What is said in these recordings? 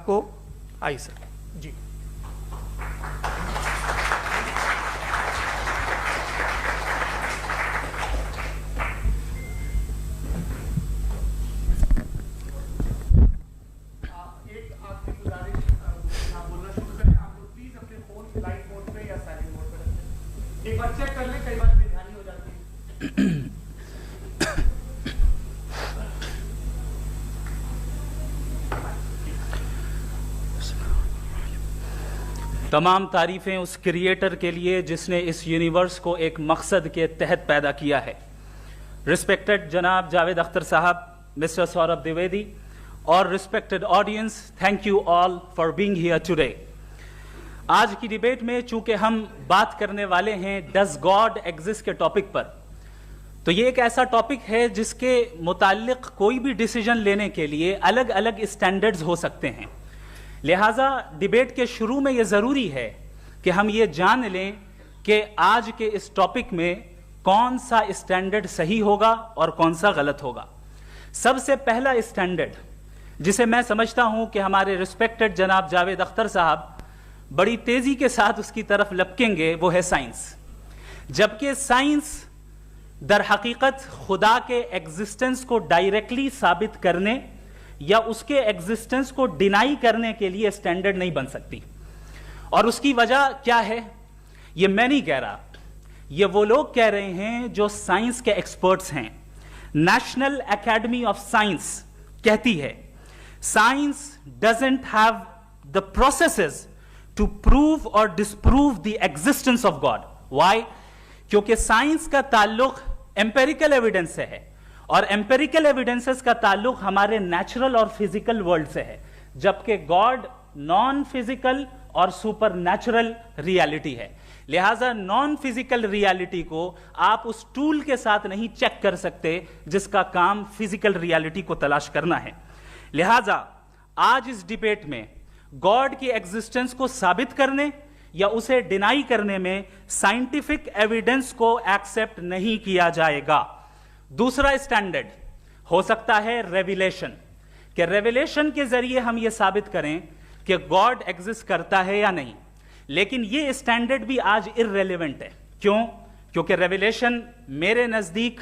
کو آئی سر جی. تمام تعریفیں اس کریٹر کے لیے جس نے اس یونیورس کو ایک مقصد کے تحت پیدا کیا ہے. رسپیکٹڈ جناب جاوید اختر صاحب, مسٹر سوربھ دیویدی اور respected audience, thank you all for being here today. آج کی ڈیبیٹ میں چونکہ ہم بات کرنے والے ہیں ڈز گاڈ ایگزسٹ کے ٹاپک پر, تو یہ ایک ایسا ٹاپک ہے جس کے متعلق کوئی بھی ڈیسیجن لینے کے لیے الگ الگ اسٹینڈرڈز ہو سکتے ہیں. لہٰذا ڈیبیٹ کے شروع میں یہ ضروری ہے کہ ہم یہ جان لیں کہ آج کے اس ٹاپک میں کون سا اسٹینڈرڈ صحیح ہوگا اور کون سا غلط ہوگا. سب سے پہلا اسٹینڈرڈ جسے میں سمجھتا ہوں کہ ہمارے رسپیکٹڈ جناب جاوید اختر صاحب بڑی تیزی کے ساتھ اس کی طرف لپکیں گے, وہ ہے سائنس. جبکہ سائنس در حقیقت خدا کے ایگزسٹنس کو ڈائریکٹلی ثابت کرنے یا اس کے ایگزسٹنس کو ڈینائی کرنے کے لیے اسٹینڈرڈ نہیں بن سکتی. اور اس کی وجہ کیا ہے یہ میں نہیں کہہ رہا, یہ وہ لوگ کہہ رہے ہیں جو سائنس کے ایکسپرٹس ہیں. نیشنل اکیڈمی آف سائنس کہتی ہے science doesn't have the processes to prove اور disprove the existence of God. Why? کیونکہ سائنس کا تعلق ایمپیریکل ایویڈنس سے ہے, اور ایمپیریکل ایویڈنسز کا تعلق ہمارے نیچرل اور فزیکل ورلڈ سے ہے, جبکہ گاڈ نان فزیکل اور سپر نیچرل ریالٹی ہے. لہٰذا نان فزیکل ریالٹی کو آپ اس ٹول کے ساتھ نہیں چیک کر سکتے جس کا کام فزیکل ریالٹی کو تلاش کرنا ہے. لہٰذا آج اس ڈیبیٹ میں گاڈ کی ایگزسٹنس کو ثابت کرنے یا اسے ڈینائی کرنے میں سائنٹیفک ایویڈنس کو ایکسپٹ نہیں کیا جائے گا. دوسرا اسٹینڈرڈ ہو سکتا ہے ریویلیشن, کہ ریویلیشن کے ذریعے ہم یہ ثابت کریں کہ گاڈ ایگزسٹ کرتا ہے یا نہیں. لیکن یہ اسٹینڈرڈ بھی آج ارریلیونٹ ہے. کیوں؟ کیونکہ ریویلیشن میرے نزدیک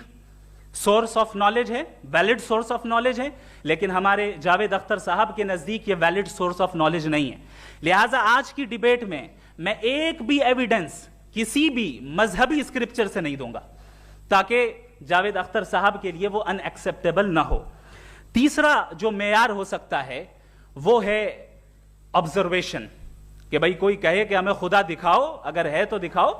سورس آف نالج ہے, ویلڈ سورس آف نالج ہے, لیکن ہمارے جاوید اختر صاحب کے نزدیک یہ ویلڈ سورس آف نالج نہیں ہے. لہٰذا آج کی ڈیبیٹ میں ایک بھی ایویڈنس کسی بھی مذہبی اسکرپچر سے نہیں دوں گا تاکہ جاوید اختر صاحب کے لیے وہ ان ایکسیپٹیبل نہ ہو. تیسرا جو معیار ہو سکتا ہے وہ ہے آبزرویشن, کہ بھائی کوئی کہے کہ ہمیں خدا دکھاؤ, اگر ہے تو دکھاؤ,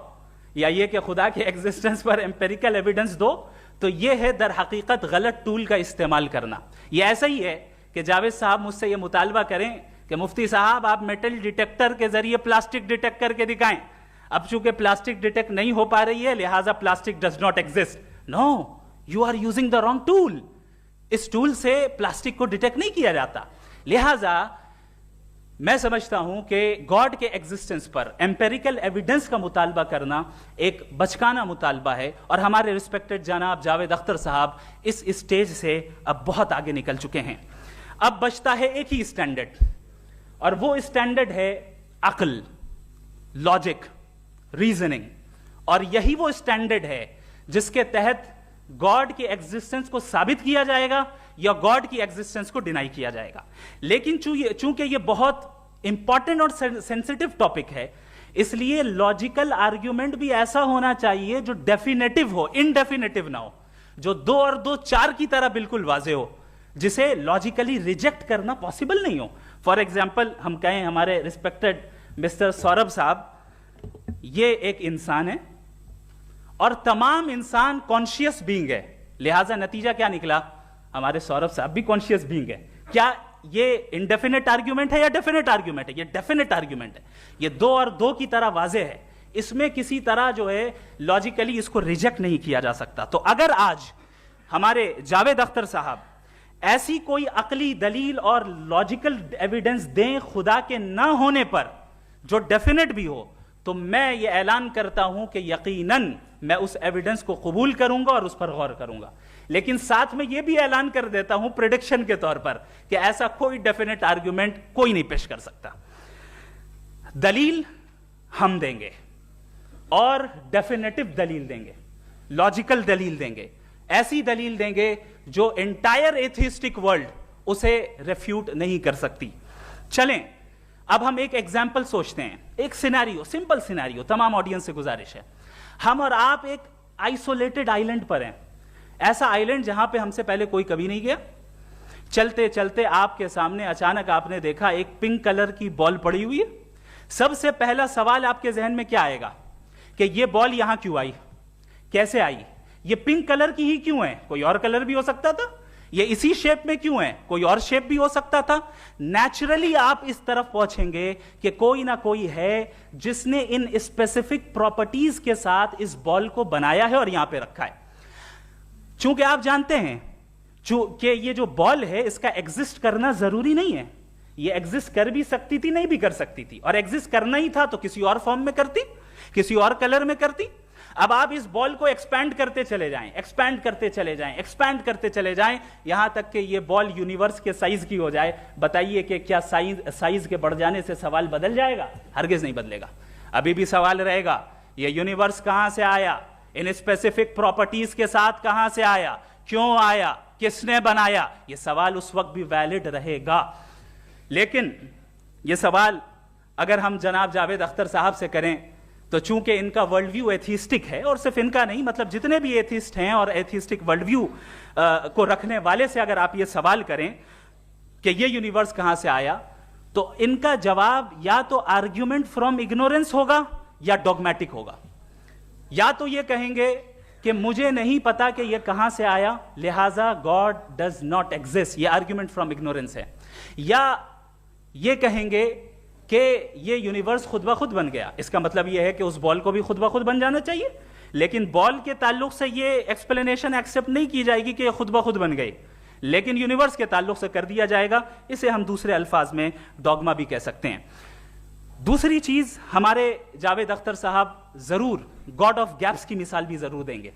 یا یہ کہ خدا کے ایگزسٹنس پر ایمپیریکل ایویڈنس دو, تو یہ ہے در حقیقت غلط ٹول کا استعمال کرنا. یہ ایسا ہی ہے کہ جاوید صاحب مجھ سے یہ مطالبہ کریں کہ مفتی صاحب آپ میٹل ڈیٹیکٹر کے ذریعے پلاسٹک ڈیٹیکٹ کر کے دکھائیں. اب چونکہ پلاسٹک ڈیٹیکٹ نہیں ہو پا رہی ہے لہٰذا plastic does not exist. No, you are using the wrong tool. اس ٹول سے پلاسٹک کو ڈیٹیکٹ نہیں کیا جاتا. لہٰذا میں سمجھتا ہوں کہ گاڈ کے ایگزسٹنس پر ایمپیریکل ایویڈنس کا مطالبہ کرنا ایک بچکانہ مطالبہ ہے, اور ہمارے رسپیکٹڈ جناب جاوید اختر صاحب اس اسٹیج سے اب بہت آگے نکل چکے ہیں. اب بچتا ہے ایک ہی اسٹینڈرڈ, اور وہ اسٹینڈرڈ ہے عقل, لاجک, ریزننگ. اور یہی وہ اسٹینڈرڈ ہے جس کے تحت گاڈ کی ایگزسٹنس کو ثابت کیا جائے گا یا گاڈ کی ایگزسٹنس کو ڈینائی کیا جائے گا. لیکن چونکہ یہ بہت امپورٹنٹ اور سینسٹیو ٹاپک ہے, اس لیے لاجیکل آرگیومنٹ بھی ایسا ہونا چاہیے جو ڈیفینیٹو ہو, انڈیفینیٹو نہ ہو, جو 2 اور 2 4 کی طرح بالکل واضح ہو, جسے لاجیکلی ریجیکٹ کرنا پاسبل نہیں ہو. فار ایگزامپل ہم کہیں ہمارے رسپیکٹڈ مسٹر سوربھ صاحب یہ ایک انسان ہے اور تمام انسان کانشیس بینگ ہے, لہٰذا نتیجہ کیا نکلا؟ ہمارے سوربھ صاحب بھی کانشیس بینگ ہے. کیا یہ انڈیفینٹ آرگیومنٹ ہے یا ڈیفینٹ آرگیومنٹ ہے؟ یہ ڈیفینٹ آرگیومنٹ ہے. یہ 2 اور 2 کی طرح واضح ہے, اس میں کسی طرح جو ہے لاجیکلی اس کو ریجیکٹ نہیں کیا جا سکتا. تو اگر آج ہمارے جاوید اختر صاحب ایسی کوئی عقلی دلیل اور لاجیکل ایویڈنس دیں خدا کے نہ ہونے پر جو ڈیفینٹ بھی ہو, تو میں یہ اعلان کرتا ہوں کہ یقیناً میں اس ایویڈنس کو قبول کروں گا اور اس پر غور کروں گا. لیکن ساتھ میں یہ بھی اعلان کر دیتا ہوں پریڈکشن کے طور پر کہ ایسا کوئی ڈیفینیٹ آرگیومنٹ کوئی نہیں پیش کر سکتا. دلیل ہم دیں گے اور ڈیفینیٹو دلیل دیں گے, لاجیکل دلیل دیں گے, ایسی دلیل دیں گے جو انٹائر ایتھیسٹک ورلڈ اسے ریفیوٹ نہیں کر سکتی. چلیں اب ہم ایک ایگزامپل سوچتے ہیں, ایک سینیریو, سمپل سینیریو, تمام آڈینس سے گزارش ہے, ہم اور آپ ایک آئسولیٹڈ آئیلینڈ پر ہیں, ایسا آئیلینڈ جہاں پہ ہم سے پہلے کوئی کبھی نہیں گیا. چلتے چلتے آپ کے سامنے اچانک آپ نے دیکھا ایک پنک کلر کی بال پڑی ہوئی ہے. سب سے پہلا سوال آپ کے ذہن میں کیا آئے گا کہ یہ بال یہاں کیوں آئی, کیسے آئی, یہ پنک کلر کی ہی کیوں ہے, کوئی اور کلر بھی ہو سکتا تھا, یہ اسی شیپ میں کیوں ہے, کوئی اور شیپ بھی ہو سکتا تھا. نیچرلی آپ اس طرف پہنچیں گے کہ کوئی نہ کوئی ہے جس نے ان اسپیسیفک پراپرٹیز کے ساتھ اس بال کو بنایا ہے اور یہاں پہ رکھا ہے. چونکہ آپ جانتے ہیں کہ یہ جو بال ہے اس کا ایگزسٹ کرنا ضروری نہیں ہے, یہ ایگزسٹ کر بھی سکتی تھی, نہیں بھی کر سکتی تھی, اور ایگزسٹ کرنا ہی تھا تو کسی اور فارم میں کرتی, کسی اور کلر میں کرتی. اب آپ اس بال کو ایکسپینڈ کرتے چلے جائیں, ایکسپینڈ کرتے چلے جائیں, ایکسپینڈ کرتے چلے جائیں, یہاں تک کہ یہ بال یونیورس کے سائز کی ہو جائے. بتائیے کہ کیا سائز کے بڑھ جانے سے سوال بدل جائے گا؟ ہرگز نہیں بدلے گا. ابھی بھی سوال رہے گا یہ یونیورس کہاں سے آیا, ان اسپیسیفک پراپرٹیز کے ساتھ کہاں سے آیا, کیوں آیا, کس نے بنایا. یہ سوال اس وقت بھی ویلڈ رہے گا. لیکن یہ سوال اگر ہم جناب جاوید اختر صاحب سے کریں تو چونکہ ان کا ورلڈ ویو ایتھیسٹک ہے, اور صرف ان کا نہیں, مطلب جتنے بھی ایتھیسٹ ہیں اور ایتھیسٹک ورلڈ ویو کو رکھنے والے سے اگر آپ یہ سوال کریں کہ یہ یونیورس کہاں سے آیا, تو ان کا جواب یا تو آرگیومنٹ فرام اگنورینس ہوگا یا ڈوگمیٹک ہوگا. یا تو یہ کہیں گے کہ مجھے نہیں پتا کہ یہ کہاں سے آیا, لہذا گاڈ ڈز ناٹ ایگزسٹ, یہ آرگیومنٹ فرام اگنورینس ہے. یا یہ کہیں گے کہ یہ یونیورس خود بخود بن گیا, اس کا مطلب یہ ہے کہ اس بال کو بھی خود بخود بن جانا چاہیے. لیکن بال کے تعلق سے یہ ایکسپلینیشن ایکسپٹ نہیں کی جائے گی کہ یہ خود بخود بن گئی, لیکن یونیورس کے تعلق سے کر دیا جائے گا. اسے ہم دوسرے الفاظ میں ڈوگما بھی کہہ سکتے ہیں. دوسری چیز, ہمارے جاوید اختر صاحب ضرور گاڈ آف گیپس کی مثال بھی ضرور دیں گے,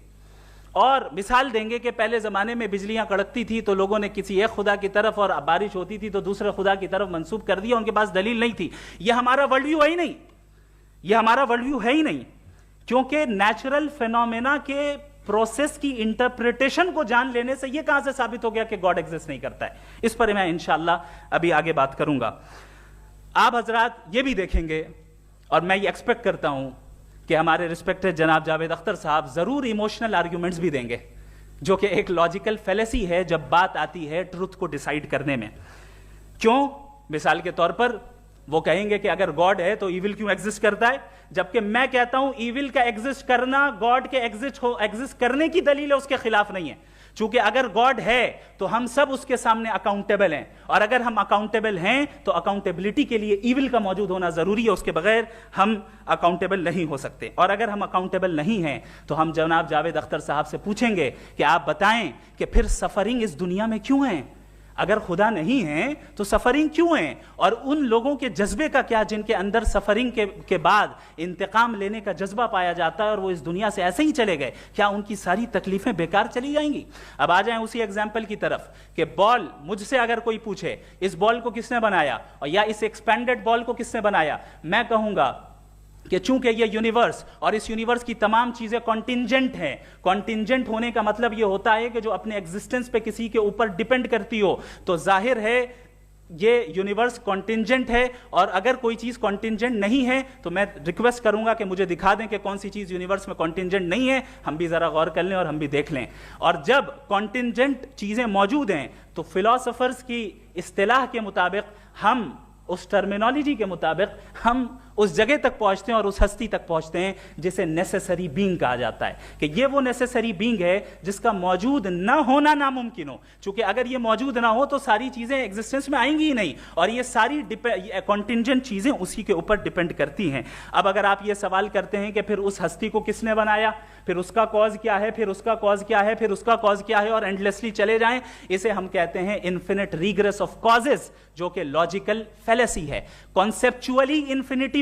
اور مثال دیں گے کہ پہلے زمانے میں بجلیاں کڑکتی تھی تو لوگوں نے کسی ایک خدا کی طرف, اور بارش ہوتی تھی تو دوسرے خدا کی طرف منسوب کر دیا, ان کے پاس دلیل نہیں تھی. یہ ہمارا ورلڈ ویو ہے ہی نہیں, یہ ہمارا ورلڈ ویو ہے ہی نہیں, کیونکہ نیچرل فینومینا کے پروسیس کی انٹرپریٹیشن کو جان لینے سے یہ کہاں سے ثابت ہو گیا کہ گاڈ ایگزسٹ نہیں کرتا ہے. اس پر میں انشاءاللہ ابھی آگے بات کروں گا. آپ حضرات یہ بھی دیکھیں گے, اور میں یہ ایکسپیکٹ کرتا ہوں کہ ہمارے ریسپیکٹڈ جناب جاوید اختر صاحب ضرور ایموشنل آرگیومنٹس بھی دیں گے, جو کہ ایک لاجیکل فیلیسی ہے جب بات آتی ہے ٹروتھ کو ڈیسائیڈ کرنے میں. کیوں؟ مثال کے طور پر وہ کہیں گے کہ اگر گاڈ ہے تو ایول کیوں ایگزسٹ کرتا ہے, جبکہ میں کہتا ہوں ایول کا ایگزسٹ کرنا گاڈ کے ایگزسٹ کرنے کی دلیل ہے, اس کے خلاف نہیں ہے. چونکہ اگر گاڈ ہے تو ہم سب اس کے سامنے اکاؤنٹیبل ہیں, اور اگر ہم اکاؤنٹیبل ہیں تو اکاؤنٹیبلٹی کے لیے ایول کا موجود ہونا ضروری ہے, اس کے بغیر ہم اکاؤنٹیبل نہیں ہو سکتے. اور اگر ہم اکاؤنٹیبل نہیں ہیں تو ہم جناب جاوید اختر صاحب سے پوچھیں گے کہ آپ بتائیں کہ پھر سفرنگ اس دنیا میں کیوں ہے؟ اگر خدا نہیں ہے تو سفرنگ کیوں ہے؟ اور ان لوگوں کے جذبے کا کیا جن کے اندر سفرنگ کے بعد انتقام لینے کا جذبہ پایا جاتا ہے اور وہ اس دنیا سے ایسے ہی چلے گئے, کیا ان کی ساری تکلیفیں بیکار چلی جائیں گی؟ اب آ جائیں اسی ایگزامپل کی طرف کہ بال, مجھ سے اگر کوئی پوچھے اس بال کو کس نے بنایا, اور یا اس ایکسپینڈڈ بال کو کس نے بنایا, میں کہوں گا کہ چونکہ یہ یونیورس اور اس یونیورس کی تمام چیزیں کانٹینجنٹ ہیں. کانٹینجنٹ ہونے کا مطلب یہ ہوتا ہے کہ جو اپنے ایگزسٹنس پہ کسی کے اوپر ڈیپینڈ کرتی ہو, تو ظاہر ہے یہ یونیورس کانٹینجنٹ ہے. اور اگر کوئی چیز کانٹینجنٹ نہیں ہے تو میں ریکویسٹ کروں گا کہ مجھے دکھا دیں کہ کون سی چیز یونیورس میں کانٹینجنٹ نہیں ہے, ہم بھی ذرا غور کر لیں اور ہم بھی دیکھ لیں. اور جب کانٹینجنٹ چیزیں موجود ہیں تو فلاسفرز کی اصطلاح کے مطابق, ہم اس ٹرمینالوجی کے مطابق ہم اس جگہ تک پہنچتے ہیں اور اس ہستی تک پہنچتے ہیں جسے نیسیسری بینگ کہا جاتا ہے, کہ یہ وہ نیسیسری بینگ ہے جس کا موجود نہ ہونا ناممکن ہو. چونکہ اگر یہ موجود نہ ہو تو ساری چیزیں ایگزسٹنس میں آئیں گی ہی نہیں, اور یہ ساری کانٹینجنٹ چیزیں اسی کے اوپر ڈیپینڈ کرتی ہیں. اب اگر آپ یہ سوال کرتے ہیں کہ پھر اس ہستی کو کس نے بنایا, پھر اس کا کاز کیا ہے, پھر اس کا کاز کیا ہے, پھر اس کا کاز کیا ہے, اور اینڈلیسلی چلے جائیں, اسے ہم کہتے ہیں انفینٹ ریگریس آف کازز, جو کہ لاجیکل فیلیسی ہے. کانسیپچولی انفینٹی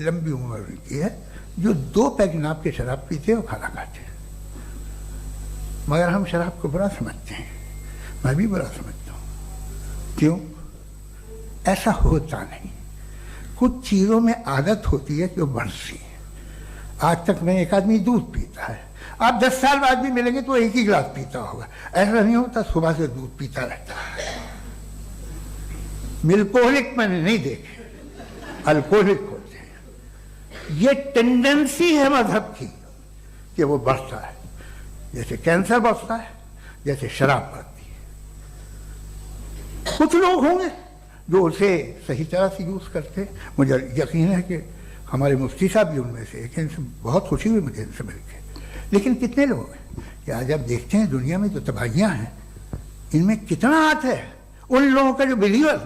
لمبی عمر ان کی ہے جو 2 پیگ ناب کے شراب پیتے اور کھانا کھاتے ہیں. مگر ہم شراب کو برا سمجھتے ہیں, میں بھی برا سمجھتا ہوں. کیوں؟ ایسا ہوتا نہیں. کچھ چیزوں میں عادت ہوتی ہے کہ وہ بڑھتی ہے. آج تک میں ایک آدمی دودھ پیتا ہے, آپ 10 سال بعد بھی ملیں گے تو ایک ہی گلاس پیتا ہوگا. ایسا نہیں ہوتا, صبح سے دودھ پیتا رہتا ہے. ملکوہلک میں نے نہیں دیکھے, الکوہلک ہوتے ہیں. یہ ٹینڈنسی ہے مذہب کی کہ وہ بڑھتا ہے, جیسے کینسر بڑھتا ہے, جیسے شراب بڑھتی ہے. کچھ لوگ ہوں گے جو اسے صحیح طرح سے یوز کرتے. مجھے یقین ہے کہ ہمارے مفتی صاحب بھی ان میں سے ایک, ان سے بہت خوشی ہوئی مجھے ان سے مل کے. لیکن کتنے لوگ ہیں کہ آج آپ دیکھتے ہیں دنیا میں جو تباہیاں ہیں, ان میں کتنا ہاتھ ہے ان لوگوں کا جو بلیور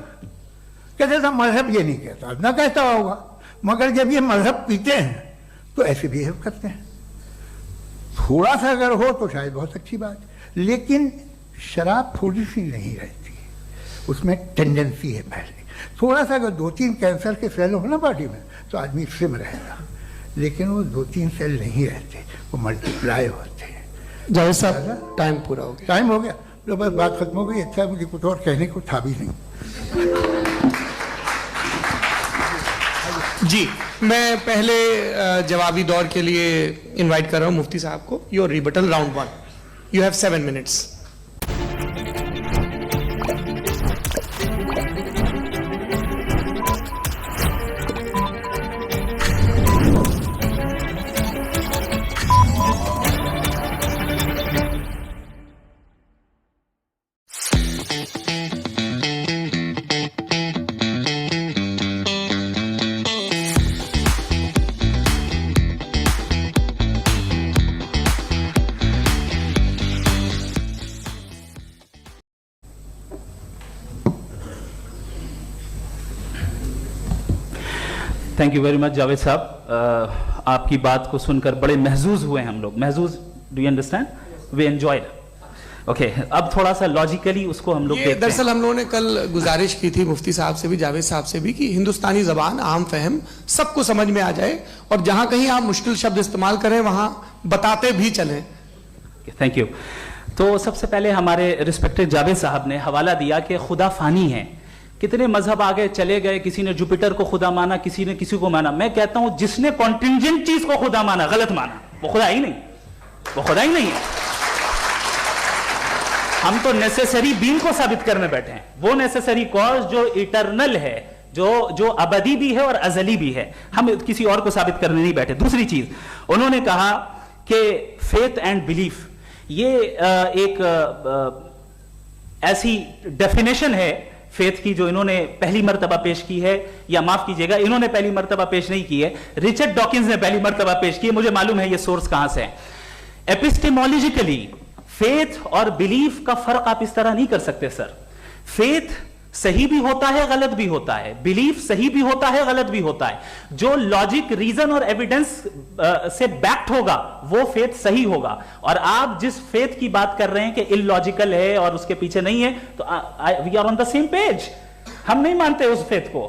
کہتے تھا مذہب یہ نہیں کہتا, نہ کہتا ہوگا, مگر جب یہ مذہب پیتے ہیں تو ایسے بہیو کرتے ہیں. تھوڑا سا اگر ہو تو شاید بہت اچھی بات, لیکن شراب تھوڑی سی نہیں رہتی, اس میں ٹینڈنسی ہے پہلے. تھوڑا سا اگر 2-3 کینسر کے سیل ہو نا باڈی میں تو آدمی سم رہے گا, لیکن وہ 2-3 سیل نہیں رہتے, وہ ملٹیپلائی ہوتے ہیں. جاوید صاحب ٹائم پورا ہو گیا. ٹائم ہو گیا, تو بس بات ختم ہو گئی. اچھا مجھے کچھ اور کہنے کو تھا بھی نہیں. جی میں پہلے جوابی دور کے لیے انوائٹ کر رہا ہوں مفتی صاحب کو. Your rebuttal round 1, you have 7 minutes. Thank you very much Javed صاحب. آپ کی بات کو سن کر بڑے محظوظ ہوئے ہم لوگ. محظوظ, do you understand? We enjoyed. Okay, اب تھوڑا سا لاجیکلی اس کو ہم لوگ دیکھتے ہیں. دراصل ہم لوگوں نے کل گزارش کی تھی مفتی صاحب سے بھی, جاوید صاحب سے بھی, کہ ہندوستانی زبان عام فہم سب کو سمجھ میں آ جائے, اور جہاں کہیں آپ مشکل شبد استعمال کریں وہاں بتاتے بھی چلیں. Thank you. تو سب سے پہلے ہمارے ریسپیکٹڈ جاوید صاحب نے حوالہ دیا کہ خدا فانی ہے. کتنے مذہب آگے چلے گئے, کسی نے جوپیٹر کو خدا مانا, کسی نے کسی کو مانا. میں کہتا ہوں جس نے کانٹینجنٹ چیز کو خدا مانا, غلط مانا, وہ خدا ہی نہیں, وہ خدا ہی نہیں ہے. ہم تو نیسیسری بینگ کو ثابت کرنے بیٹھے ہیں, وہ نیسیسری کاز جو ایٹرنل ہے, جو ابدی بھی ہے اور ازلی بھی ہے. ہم کسی اور کو ثابت کرنے نہیں بیٹھے. دوسری چیز انہوں نے کہا کہ فیتھ اینڈ بلیف یہ ایک ایسی ڈیفینیشن ہے فیتھ کی جو انہوں نے پہلی مرتبہ پیش کی ہے, یا معاف کیجئے گا انہوں نے پہلی مرتبہ پیش نہیں کی ہے, رچرڈ ڈاکنز نے پہلی مرتبہ پیش کی ہے. مجھے معلوم ہے یہ سورس کہاں سے ہے. ایپسٹیمولوجیکلی فیتھ اور بلیف کا فرق آپ اس طرح نہیں کر سکتے سر. فیتھ صحیح بھی ہوتا ہے, غلط بھی ہوتا ہے. بلیف صحیح بھی ہوتا ہے, غلط بھی ہوتا ہے. جو لاجک, ریزن اور ایویڈنس سے بیکڈ ہوگا وہ فیتھ صحیح ہوگا. اور آپ جس فیتھ کی بات کر رہے ہیں کہ ان لاجیکل ہے اور اس کے پیچھے نہیں ہے, تو we are on the same page. ہم نہیں مانتے اس فیتھ کو.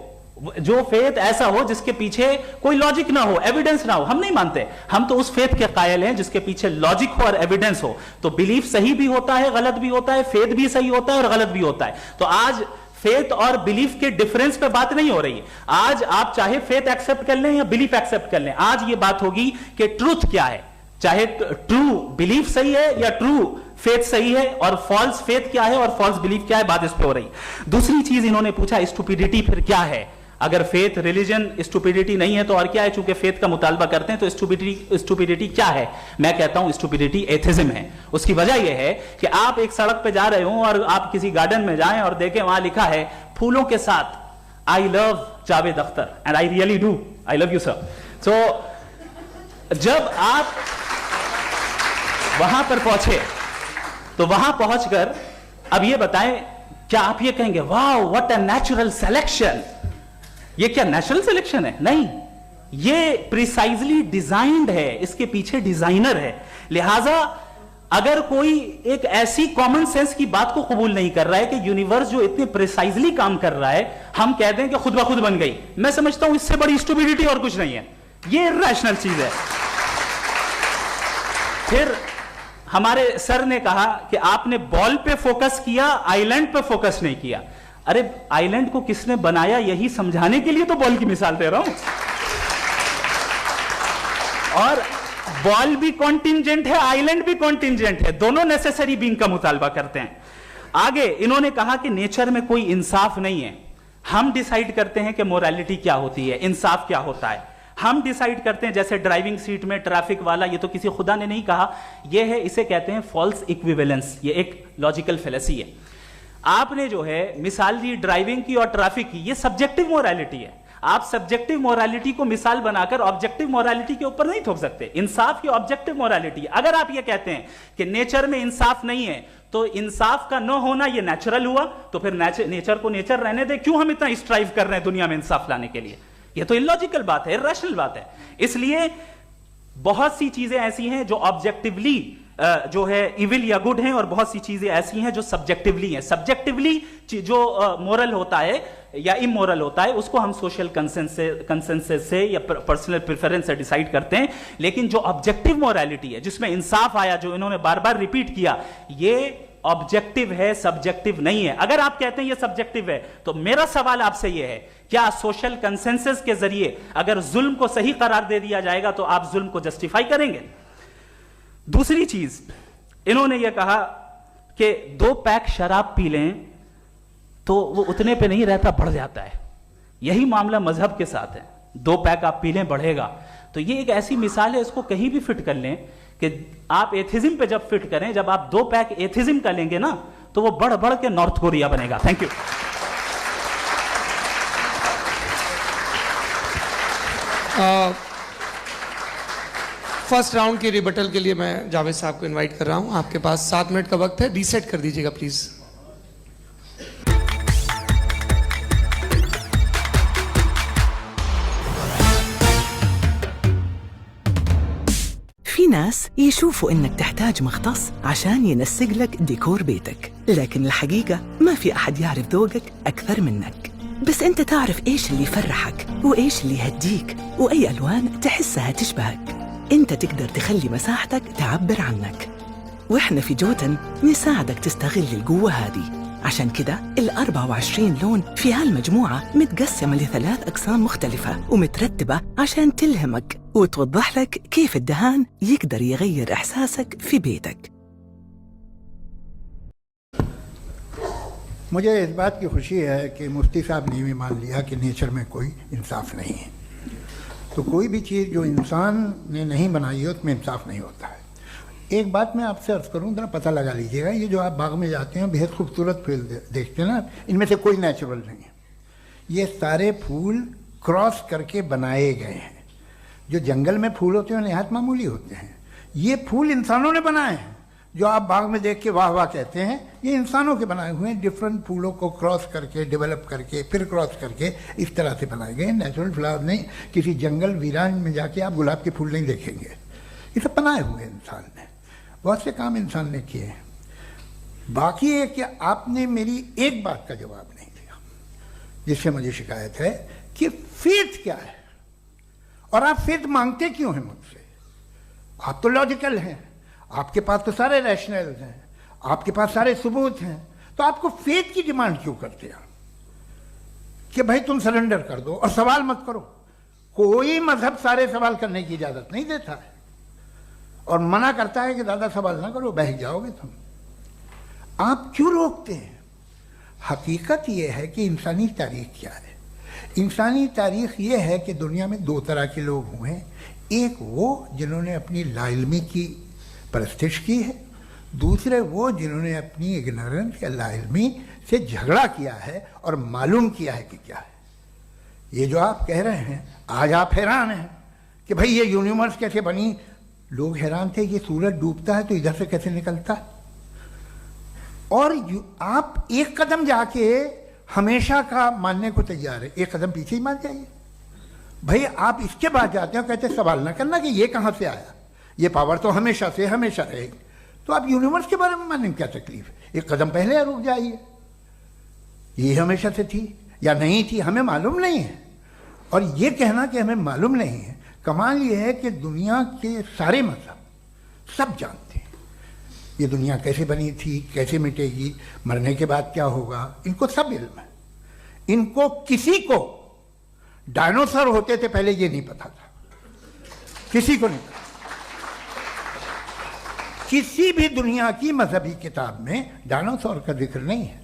جو فیتھ ایسا ہو جس کے پیچھے کوئی لاجک نہ ہو, ایویڈنس نہ ہو, ہم نہیں مانتے. ہم تو اس فیتھ کے قائل ہیں جس کے پیچھے لاجک ہو اور ایویڈنس ہو. تو بلیف صحیح بھی ہوتا ہے, غلط بھی ہوتا ہے. فیتھ بھی صحیح ہوتا ہے اور غلط بھی ہوتا ہے. تو آج فیتھ اور بلیف کے ڈیفرنس پہ بات نہیں ہو رہی ہے. آج آپ چاہے فیتھ ایکسپٹ کر لیں یا بلیف ایکسپٹ کر لیں, آج یہ بات ہوگی کہ ٹروتھ کیا ہے. چاہے ٹرو بلیف صحیح ہے یا ٹرو فیتھ صحیح ہے, اور فالس فیتھ کیا ہے اور فالس بلیف کیا ہے, بات اس پہ ہو رہی. دوسری چیز انہوں نے پوچھا اسٹوپیڈیٹی پھر کیا ہے. اگر فیتھ ریلیجن اسٹوپیڈیٹی نہیں ہے تو اور کیا ہے. چونکہ فیتھ کا مطالبہ کرتے ہیں تو اسٹوپیڈیٹی کیا ہے. میں کہتا ہوں اسٹوپیڈیٹی ایتھزم ہے. اس کی وجہ یہ ہے کہ آپ ایک سڑک پہ جا رہے ہوں اور آپ کسی گارڈن میں جائیں اور دیکھیں وہاں لکھا ہے پھولوں کے ساتھ I love Javed Akhtar, and I really do, I love you sir. So جب آپ وہاں پر پہنچے تو وہاں پہنچ کر اب یہ بتائیں, کیا آپ یہ کہیں گے واو what a natural selection, یہ کیا نیچرل سلیکشن ہے؟ نہیں, یہ پریسائزلی ڈیزائنڈ ہے, اس کے پیچھے ڈیزائنر ہے. لہٰذا اگر کوئی ایک ایسی کامن سینس کی بات کو قبول نہیں کر رہا ہے کہ یونیورس جو اتنے پریسائزلی کام کر رہا ہے ہم کہہ دیں کہ خود بخود بن گئی، میں سمجھتا ہوں اس سے بڑی اسٹوپیڈیٹی اور کچھ نہیں ہے، یہ ریشنل چیز ہے. پھر ہمارے سر نے کہا کہ آپ نے بال پہ فوکس کیا، آئی لینڈ پہ فوکس نہیں کیا. ارے آئی لینڈ کو کس نے بنایا یہی سمجھانے کے لیے تو بال کی مثال دے رہا ہوں. اور بال بھی کانٹینجنٹ ہے، آئی لینڈ بھی کانٹینجنٹ ہے، دونوں نیسیسری بینگ کا مطالبہ کرتے ہیں. آگے انہوں نے کہا کہ نیچر میں کوئی انصاف نہیں ہے، ہم ڈیسائیڈ کرتے ہیں کہ موریلٹی کیا ہوتی ہے، انصاف کیا ہوتا ہے. ہم ڈیسائیڈ کرتے ہیں جیسے ڈرائیونگ سیٹ میں ٹریفک والا، یہ تو کسی خدا نے نہیں کہا، یہ ہے، اسے کہتے ہیں فالس ایکویویلنس، یہ ایک لاجیکل فیلیسی ہے. آپ نے جو ہے مثال دی ڈرائیونگ کی اور ٹریفک کی، یہ سبجیکٹو موریلٹی ہے. آپ سبجیکٹو موریلٹی کو مثال بنا کر آبجیکٹو موریلٹی کے اوپر نہیں تھوک سکتے. انصاف کی آبجیکٹو موریلٹی. اگر آپ یہ کہتے ہیں کہ نیچر میں انصاف نہیں ہے تو انصاف کا نہ ہونا یہ نیچرل ہوا، تو پھر نیچر کو نیچر رہنے دے، کیوں ہم اتنا اسٹرائیو کر رہے ہیں دنیا میں انصاف لانے کے لیے؟ یہ تو illogical بات ہے، irrational بات ہے. اس لیے بہت سی چیزیں ایسی ہیں جو آبجیکٹیولی جو ہے ایول یا گڈ ہیں، اور بہت سی چیزیں ایسی ہیں جو سبجیکٹیولی ہیں. سبجیکٹیولی جو مورل ہوتا ہے یا امورل ہوتا ہے اس کو ہم سوشل کنسنسس سے یا پرسنل پریفرنس سے ڈیسائیڈ کرتے ہیں. لیکن جو آبجیکٹیو مورالٹی ہے جس میں انصاف آیا، جو انہوں نے بار بار ریپیٹ کیا، یہ آبجیکٹیو ہے، سبجیکٹیو نہیں ہے. اگر آپ کہتے ہیں یہ سبجیکٹیو ہے تو میرا سوال آپ سے یہ ہے، کیا سوشل کنسنسس کے ذریعے اگر ظلم کو صحیح قرار دے دیا جائے گا تو آپ ظلم کو جسٹیفائی کریں گے؟ دوسری چیز انہوں نے یہ کہا کہ 2 پیک شراب پی لیں تو وہ اتنے پہ نہیں رہتا، بڑھ جاتا ہے. یہی معاملہ مذہب کے ساتھ ہے. 2 پیک آپ پی لیں بڑھے گا. تو یہ ایک ایسی مثال ہے، اس کو کہیں بھی فٹ کر لیں کہ آپ ایتھزم پہ جب فٹ کریں، جب آپ 2 پیک ایتھزم کا لیں گے نا تو وہ بڑھ بڑھ کے نارتھ کوریا بنے گا. Thank you. فرسٹ راؤنڈ کی ریبٹل کے لیے میں جاوید صاحب کو انوائٹ کر رہا ہوں. آپ کے پاس 7 منٹ کا وقت ہے، ریسیٹ کر دیجیے گا پلیز. في ناس يشوفوا إنك تحتاج مختص عشان ينسق لك ديكور بيتك، لكن الحقيقة ما في أحد يعرف ذوقك أكثر منك. بس أنت تعرف إيش اللي يفرحك وإيش اللي يهديك وأي ألوان تحسها تشبهك. أنت تقدر تخلي مساحتك تعبر عنك، وإحنا في جوتن نساعدك تستغل القوة هذه. عشان كده 24 لون في هالمجموعة متقسمة ل3 أقسام مختلفة ومترتبة عشان تلهمك وتوضح لك كيف الدهان يقدر يغير إحساسك في بيتك. مجھے اس بات کی خوشی ہے کہ مفتی صاحب نے بھی مان لیا کہ نیچر میں کوئی انصاف نہیں ہے. تو کوئی بھی چیز جو انسان نے نہیں بنائی ہے اس میں انصاف نہیں ہوتا ہے. ایک بات میں آپ سے عرض کروں، ذرا پتہ لگا لیجیے گا، یہ جو آپ باغ میں جاتے ہیں بہت خوبصورت پھول دیکھتے ہیں نا، ان میں سے کوئی نیچرل نہیں ہے. یہ سارے پھول کراس کر کے بنائے گئے ہیں. جو جنگل میں پھول ہوتے ہیں نہایت معمولی ہوتے ہیں. یہ پھول انسانوں نے بنائے ہیں. جو آپ باغ میں دیکھ کے واہ واہ کہتے ہیں، یہ انسانوں کے بنائے ہوئے ہیں. ڈفرینٹ پھولوں کو کراس کر کے، ڈیولپ کر کے، پھر کراس کر کے اس طرح سے بنائے گئے. نیچرل فلاور نہیں. کسی جنگل ویران میں جا کے آپ گلاب کے پھول نہیں دیکھیں گے. یہ سب بنائے ہوئے انسان نے. بہت سے کام انسان نے کیے ہیں. باقی ہے کہ آپ نے میری ایک بات کا جواب نہیں دیا جس سے مجھے شکایت ہے کہ فیتھ کیا ہے اور آپ فیتھ مانگتے کیوں ہیں مجھ سے؟ آپ تو لاجیکل ہیں، آپ کے پاس تو سارے ریشنلز ہیں، آپ کے پاس سارے ثبوت ہیں، تو آپ کو فیتھ کی ڈیمانڈ کیوں کرتے ہیں کہ بھائی تم سرنڈر کر دو اور سوال مت کرو؟ کوئی مذہب سارے سوال کرنے کی اجازت نہیں دیتا ہے اور منع کرتا ہے کہ زیادہ سوال نہ کرو، بہک جاؤ گے تم. آپ کیوں روکتے ہیں؟ حقیقت یہ ہے کہ انسانی تاریخ کیا ہے. انسانی تاریخ یہ ہے کہ دنیا میں 2 طرح کے لوگ ہوئے ہیں. ایک وہ جنہوں نے اپنی لا علمی کی پرستش کی ہے، دوسرے وہ جنہوں نے اپنی اگنورنس یا لا علمی سے جھگڑا کیا ہے اور معلوم کیا ہے کہ کیا ہے. یہ جو آپ کہہ رہے ہیں، آج آپ حیران ہیں کہ بھئی یہ یونیورس کیسے بنی. لوگ حیران تھے یہ سورج ڈوبتا ہے تو ادھر سے کیسے نکلتا. اور آپ ایک قدم جا کے ہمیشہ کا ماننے کو تیار ہے، ایک قدم پیچھے ہی مان جائیے. بھئی آپ اس کے بعد جاتے ہیں کہتے ہیں سوال نہ کرنا کہ یہ کہاں سے آیا، یہ پاور تو ہمیشہ سے ہمیشہ رہے گی. تو آپ یونیورس کے بارے میں ماننے میں کیا تکلیف ہے؟ ایک قدم پہلے رک جائیے. یہ ہمیشہ سے تھی یا نہیں تھی ہمیں معلوم نہیں ہے. اور یہ کہنا کہ ہمیں معلوم نہیں ہے، کمال یہ ہے کہ دنیا کے سارے مذہب سب جانتے ہیں یہ دنیا کیسے بنی تھی، کیسے مٹے گی، مرنے کے بعد کیا ہوگا، ان کو سب علم ہے. ان کو کسی کو ڈائنوسار ہوتے تھے پہلے یہ نہیں پتا تھا، کسی کو نہیں پتا. کسی بھی دنیا کی مذہبی کتاب میں ڈائنوسار کا ذکر نہیں ہے.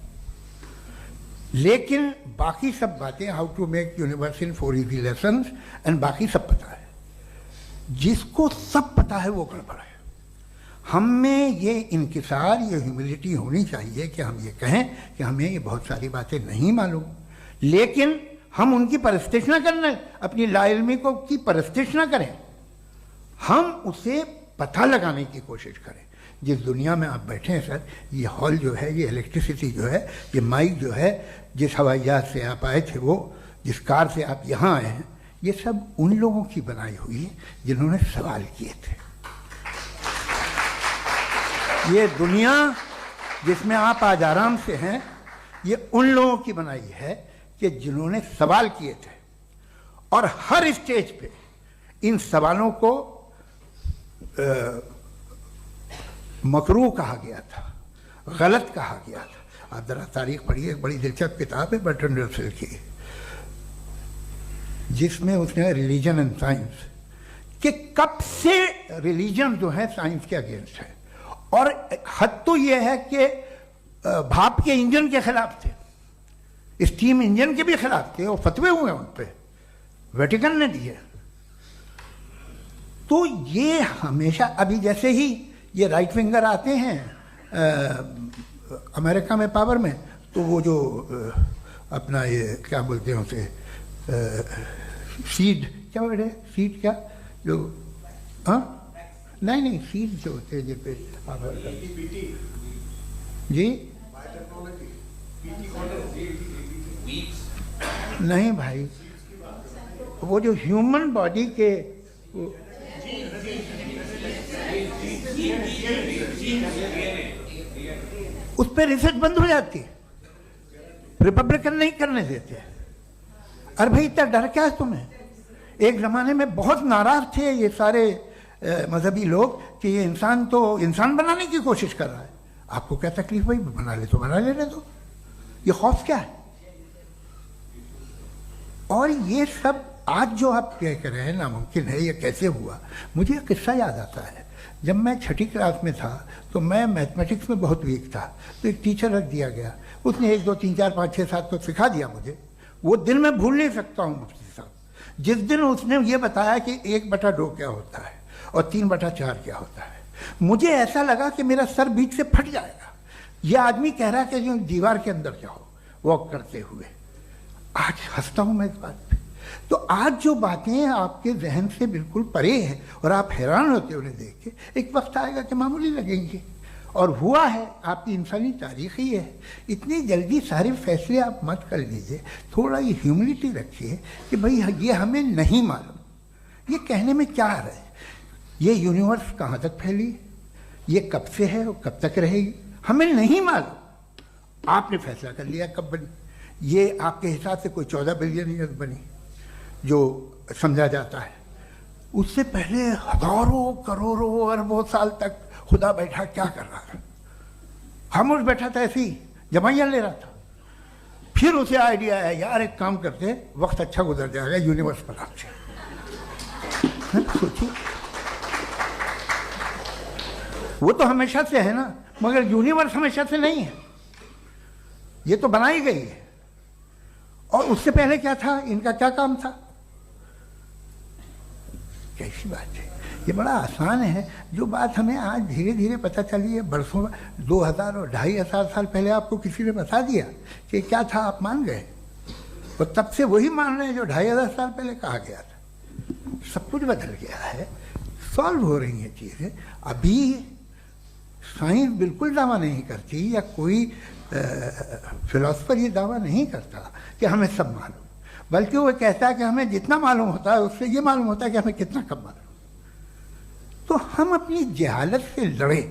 لیکن باقی سب باتیں، how to make universe in 4 easy lessons and باقی سب پتا ہے. جس کو سب پتا ہے وہ گڑبڑ ہے. ہم میں یہ انکسار، یہ ہیوملٹی ہونی چاہیے کہ ہم یہ کہیں کہ ہمیں یہ بہت ساری باتیں نہیں معلوم، لیکن ہم ان کی پرستش نہ کرنا، اپنی لا علمی کو کی پرستش نہ کریں، ہم اسے پتہ لگانے کی کوشش کریں. جس دنیا میں آپ بیٹھے ہیں سر، یہ ہال جو ہے، یہ الیکٹریسٹی جو ہے، یہ مائک جو ہے، جس ہوائی جہاز سے آپ آئے تھے، وہ جس کار سے آپ یہاں آئے ہیں، یہ سب ان لوگوں کی بنائی ہوئی ہے جنہوں نے سوال کیے تھے. یہ دنیا جس میں آپ آج آرام سے ہیں، یہ ان لوگوں کی بنائی ہے کہ جنہوں نے سوال کیے تھے. اور ہر اسٹیج پہ ان سوالوں کو مکروہ کہا گیا تھا، غلط کہا گیا تھا. آپ ذرا تاریخ پڑھیے، ایک بڑی دلچسپ کتاب ہے برٹرنڈ رسل کی، جس میں اس نے ریلیجن اینڈ سائنس کہ کب سے ریلیجن جو ہے سائنس کے اگینسٹ ہے. اور حد تو یہ ہے کہ بھاپ کے انجن کے خلاف تھے، اسٹیم انجن کے بھی خلاف تھے، اور فتوے ہوئے ان پہ، ویٹیکن نے دیے. تو یہ ہمیشہ، ابھی جیسے ہی یہ رائٹ ونگر آتے ہیں امریکہ میں پاور میں، تو وہ جو اپنا یہ کیا بولتے ہیں اسے، سیڈ کیا ورڈ ہے، سیڈ کیا جو، ہاں نہیں سیڈ جو ہوتے ہیں جن پہ جی نہیں بھائی، وہ جو ہیومن باڈی کے اس پہ ریسرچ بند ہو جاتی ہے، ریپبلکن نہیں کرنے دیتے. ارے بھائی اتنا ڈر کیا ہے تمہیں؟ ایک زمانے میں بہت ناراض تھے یہ سارے مذہبی لوگ کہ یہ انسان تو انسان بنانے کی کوشش کر رہا ہے. آپ کو کیا تکلیف بھائی، بنا لے تو بنا لینے دو، یہ خوف کیا ہے؟ اور یہ سب آج جو آپ کہہ رہے ہیں ناممکن ہے، یہ کیسے ہوا؟ مجھے ایک قصہ یاد آتا ہے. جب میں 6ٹھی کلاس میں تھا تو میں میتھمیٹکس میں بہت ویک تھا، تو ایک ٹیچر رکھ دیا گیا، اس نے 1 2 3 4 5 6 7 کو سکھا دیا مجھے. وہ دن میں بھول نہیں سکتا ہوں مفتی صاحب، جس دن اس نے یہ بتایا کہ 1/2 کیا ہوتا ہے اور 3/4 کیا ہوتا ہے. مجھے ایسا لگا کہ میرا سر بیچ سے پھٹ جائے گا. یہ آدمی کہہ رہا ہے کہ جو دیوار کے اندر جاؤ واک کرتے ہوئے. آج ہنستا ہوں میں اس بات پہ. تو آج جو باتیں آپ کے ذہن سے بالکل پرے ہیں اور آپ حیران ہوتے انہیں دیکھ کے، ایک وقت آئے گا کہ معمولی لگیں گے. اور ہوا ہے، آپ کی انسانی تاریخ ہی ہے. اتنی جلدی سارے فیصلے آپ مت کر لیجیے، تھوڑا یہ ہیوملٹی رکھیے کہ بھئی یہ ہمیں نہیں معلوم. یہ کہنے میں کیا آ رہا ہے؟ یہ یونیورس کہاں تک پھیلی، یہ کب سے ہے اور کب تک رہے گی، ہمیں نہیں معلوم. آپ نے فیصلہ کر لیا کب بنی. یہ آپ کے حساب سے کوئی 14 بلین ایئر بنی جو سمجھا جاتا ہے. اس سے پہلے ہزاروں کروڑوں اربوں سال تک خدا بیٹھا کیا کر رہا تھا؟ خاموش بیٹھا تھا، ایسے ہی جمائیاں لے رہا تھا. پھر اسے آئیڈیا آیا، یار ایک کام کرتے، وقت اچھا گزر جائے گا، یونیورس بنا دیں. سوچیے، وہ تو ہمیشہ سے ہے نا، مگر یونیورس ہمیشہ سے نہیں ہے، یہ تو بنائی گئی ہے. اور اس سے پہلے کیا تھا، ان کا کیا کام تھا؟ کیسی بات ہے، یہ بڑا آسان ہے. جو بات ہمیں آج دھیرے دھیرے پتہ چلی ہے، برسوں 2000 اور 2500 سال پہلے آپ کو کسی نے بتا دیا کہ کیا تھا، آپ مان گئے، اور تب سے وہی مان رہے ہیں جو 2500 سال پہلے کہا گیا تھا. سب کچھ بدل گیا ہے، سالو ہو رہی ہیں چیزیں. ابھی سائنس بالکل دعویٰ نہیں کرتی، یا کوئی فلاسفر یہ دعویٰ نہیں کرتا کہ ہمیں سب معلوم، بلکہ وہ کہتا ہے کہ ہمیں جتنا معلوم ہوتا ہے اس سے یہ معلوم ہوتا ہے کہ ہمیں کتنا کم معلوم. تو ہم اپنی جہالت سے لڑیں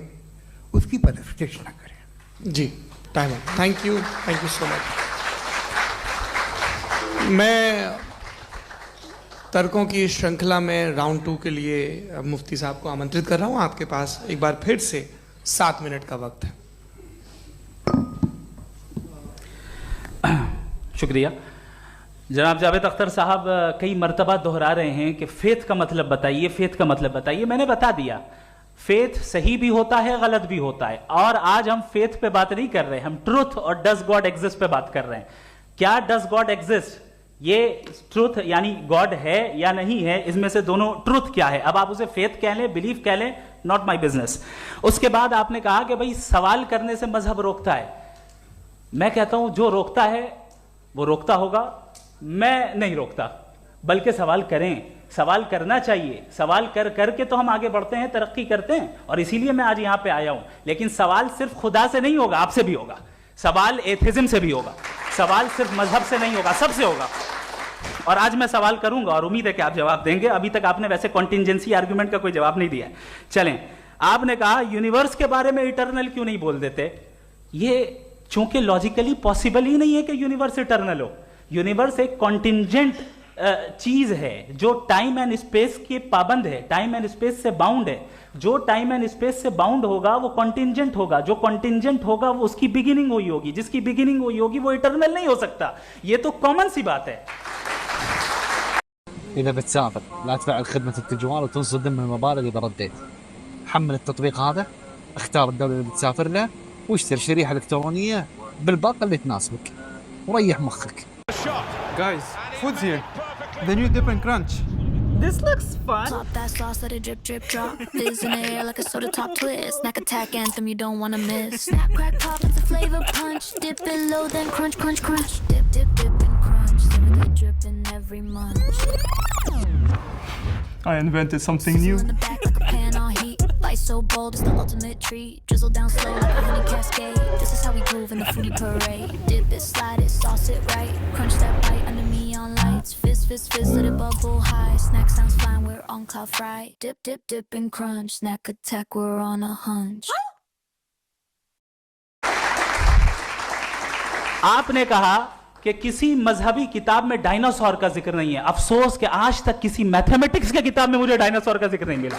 اس کی پرستش نہ کریں. جی ٹائم تھینک یو سو مچ. میں ترکوں کی اس شرنکھلا میں راؤنڈ 2 کے لیے مفتی صاحب کو آمنترت کر رہا ہوں. آپ کے پاس ایک بار پھر سے 7 منٹ کا وقت ہے. شکریہ. جناب جاوید اختر صاحب کئی مرتبہ دہرا رہے ہیں کہ فیتھ کا مطلب بتائیے, فیتھ کا مطلب بتائیے. میں نے بتا دیا, فیتھ صحیح بھی ہوتا ہے, غلط بھی ہوتا ہے. اور آج ہم فیتھ پہ بات نہیں کر رہے, ہم ٹروتھ اور ڈز گاڈ ایگزسٹ پہ بات کر رہے ہیں. کیا ڈز گاڈ ایگزسٹ, یہ ٹروتھ یعنی گاڈ ہے یا نہیں ہے, اس میں سے دونوں ٹروتھ کیا ہے. اب آپ اسے فیتھ کہہ لیں, بلیف کہہ لیں, ناٹ مائی بزنس. اس کے بعد آپ نے کہا کہ بھائی سوال کرنے سے مذہب روکتا ہے. میں کہتا ہوں جو روکتا ہے وہ روکتا ہوگا, میں نہیں روکتا, بلکہ سوال کریں, سوال کرنا چاہیے. سوال کر کر کے تو ہم آگے بڑھتے ہیں, ترقی کرتے ہیں, اور اسی لیے میں آج یہاں پہ آیا ہوں. لیکن سوال صرف خدا سے نہیں ہوگا, آپ سے بھی ہوگا. سوال ایتھزم سے بھی ہوگا. سوال صرف مذہب سے نہیں ہوگا, سب سے ہوگا. اور آج میں سوال کروں گا اور امید ہے کہ آپ جواب دیں گے. ابھی تک آپ نے ویسے کنٹینجنسی آرگومنٹ کا کوئی جواب نہیں دیا ہے. چلیں, آپ نے کہا یونیورس کے بارے میں اٹرنل کیوں نہیں بول دیتے. یہ چونکہ لاجیکلی پاسبل ہی نہیں ہے کہ یونیورس اٹرنل ہو. یونیورس ایک کنٹینجنٹ چیز ہے جو ٹائم اینڈ اسپیس کے پابند ہے, ٹائم اینڈ اسپیس سے باؤنڈ ہے. جو ٹائم اینڈ اسپیس سے باؤنڈ ہوگا وہ کنٹینجنٹ ہوگا, جو کنٹینجنٹ ہوگا وہ اس کی بگننگ ہوئی ہوگی, جس کی بگننگ ہوئی ہوگی وہ اٹرنل نہیں ہو سکتا. یہ تو کامن سی بات ہے. إذا بتسافر لا تفعل خدمة التجوال وتنصب ضمن المبالغ إذا رديت. حمل التطبيق هذا, اختار الدولة اللي بتسافر لها, واشتري شريحة إلكترونية بالباقة اللي تناسبك, وريح مخك. Guys, food's here. The new dip and crunch. This looks fun. Pop that sauce, let it drip, drip, drop. Fizz in the air like a soda top twist. Snack attack anthem you don't wanna miss. Snap, crack, pop, it's a flavor punch. Dip it low, then crunch, crunch, crunch. Dip, dip, dip and crunch. Literally dripping every munch. I invented something new. Sizzle in the back like a pan on heat. Light so bold, it's the ultimate treat. Drizzle down slow like a honey cascade. This is how we groove in the foodie parade. Dip it, slide it, sauce it right. Crunch that bite under neon lights. Fizz, fizz, fizz, let it bubble high. Snack sounds fine, we're on cloud fright. Dip, dip, dip and crunch. Snack attack, we're on a hunch. آپ نے کہا کہ کسی مذہبی کتاب میں dinosaur کا ذکر نہیں ہے. افسوس کہ آج تک کسی میتھمیٹکس کی کتاب میں مجھے ڈائناسور کا ذکر نہیں ملا.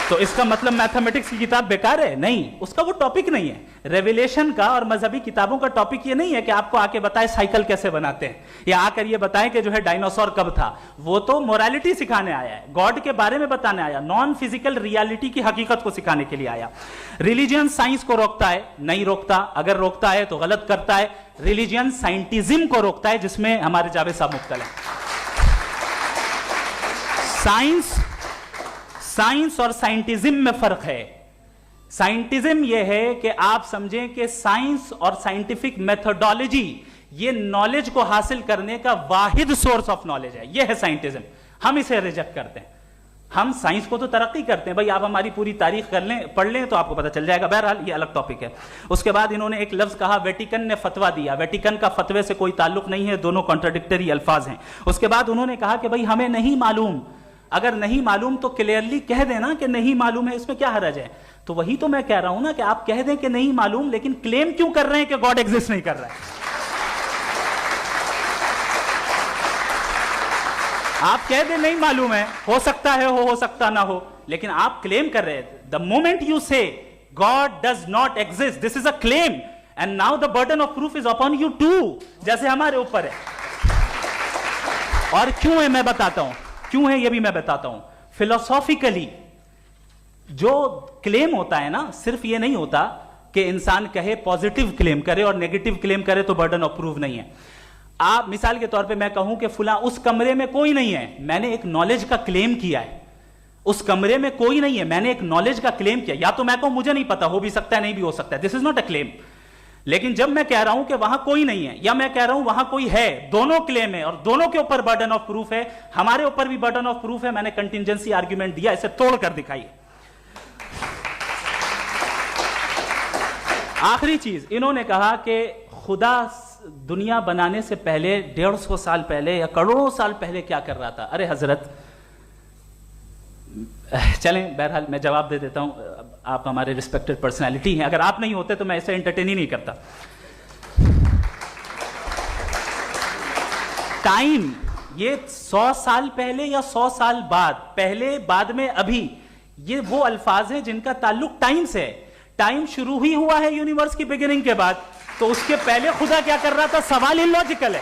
تو اس کا مطلب میتھمیٹکس کی کتاب بیکار ہے؟ نہیں, اس کا وہ ٹاپک نہیں ہے. ریویلیشن کا اور مذہبی کتابوں کا ٹاپک یہ نہیں ہے کہ آپ کو آ کے بتائے سائیکل کیسے بناتے ہیں, یا آ کر یہ بتائیں کہ جو ہے ڈائناسور کب تھا. وہ تو موریلٹی سکھانے آیا ہے, گاڈ کے بارے میں بتانے آیا, نان فزیکل ریالٹی کی حقیقت کو سکھانے کے لیے آیا. ریلیجن سائنس کو روکتا ہے؟ نہیں روکتا. اگر روکتا ہے تو غلط کرتا ہے. ریلیجن سائنٹزم کو روکتا ہے, جس میں ہمارے جاوید صاحب مبتلا ہیں. سائنس اور سائنٹزم میں فرق ہے. سائنٹزم یہ ہے کہ آپ سمجھیں کہ سائنس اور سائنٹیفک میتھڈالوجی یہ نالج کو حاصل کرنے کا واحد سورس آف نالج ہے. یہ ہے سائنٹزم. ہم اسے ریجیکٹ کرتے ہیں. ہم سائنس کو تو ترقی کرتے ہیں, بھائی آپ ہماری پوری تاریخ کر لیں, پڑھ لیں تو آپ کو پتہ چل جائے گا. بہرحال یہ الگ ٹاپک ہے. اس کے بعد انہوں نے ایک لفظ کہا, ویٹیکن نے فتویٰ دیا. ویٹیکن کا فتوے سے کوئی تعلق نہیں ہے, دونوں کانٹراڈکٹری الفاظ ہیں. اس کے بعد انہوں نے کہا کہ بھائی ہمیں نہیں معلوم. اگر نہیں معلوم تو کلیئرلی کہہ دینا کہ نہیں معلوم ہے, اس میں کیا حرج ہے. تو وہی تو میں کہہ رہا ہوں نا کہ آپ کہہ دیں کہ نہیں معلوم, لیکن کلیم کیوں کر رہے ہیں کہ گاڈ ایگزسٹ نہیں کر رہا ہے. آپ کہہ دیں نہیں معلوم ہے, ہو سکتا ہے ہو سکتا نہ ہو, لیکن آپ کلیم کر رہے ہیں. The moment you say God does not exist, this is a claim, and now the burden of proof is upon you too, جیسے ہمارے اوپر ہے. اور کیوں ہے میں بتاتا ہوں, کیوں ہے یہ بھی میں بتاتا ہوں. فلسافیکلی جو کلیم ہوتا ہے نا, صرف یہ نہیں ہوتا کہ انسان کہے پازیٹیو کلیم کرے اور نیگیٹو کلیم کرے تو برڈن آف پروف نہیں ہے. آپ مثال کے طور پہ میں کہوں کہ فلاں اس کمرے میں کوئی نہیں ہے, میں نے ایک نالج کا کلیم کیا ہے. اس کمرے میں کوئی نہیں ہے, میں نے ایک نالج کا کلیم کیا. یا تو میں کہوں مجھے نہیں پتا, ہو بھی سکتا ہے نہیں بھی ہو سکتا ہے, دس از ناٹ اے کلیم. لیکن جب میں کہہ رہا ہوں کہ وہاں کوئی نہیں ہے, یا میں کہہ رہا ہوں وہاں کوئی ہے, دونوں کلیم ہے اور دونوں کے اوپر برڈن آف پروف ہے. ہمارے اوپر بھی برڈن آف پروف ہے. میں نے کنٹینجنسی آرگیومنٹ دیا, اسے توڑ کر دکھائیے. آخری چیز, انہوں نے کہا کہ خدا دنیا بنانے سے پہلے 150 سال پہلے یا کروڑوں سال پہلے کیا کر رہا تھا. ارے حضرت, چلیں بہرحال میں جواب دے دیتا ہوں. آپ ہمارے ریسپیکٹڈ پرسنالٹی ہیں, اگر آپ نہیں ہوتے تو میں ایسے انٹرٹین ہی نہیں کرتا. ٹائم یہ 100 سال پہلے یا 100 سال بعد, پہلے بعد میں ابھی, یہ وہ الفاظ ہیں جن کا تعلق ٹائم سے ہے. ٹائم شروع ہی ہوا ہے یونیورس کی بگننگ کے بعد, تو اس کے پہلے خدا کیا کر رہا تھا؟ سوال ہی لاجیکل ہے,